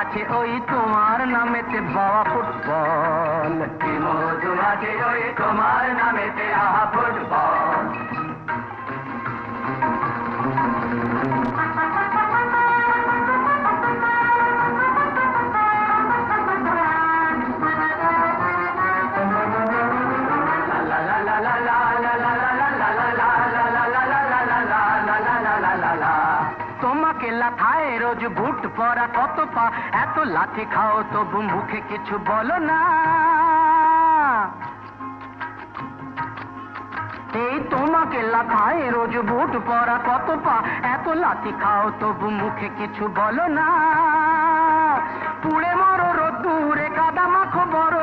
আছে ওই তোমার নামেতে বাবা ফুটবল, কি মধু আছে ওই তোমার নামেতে আহা ফুটবল। তোমাকে লাথায় রোজ বুট পরা কত পা, এত লাথি খাও তবু মুখে কিছু বলো না। এই তোমাকে লাথায় রোজ বুট পরা কত পা, এত লাথি খাও তবু মুখে কিছু বলো না। পুড়ে মরো রোদ্দুরে কাদা মাখো বড়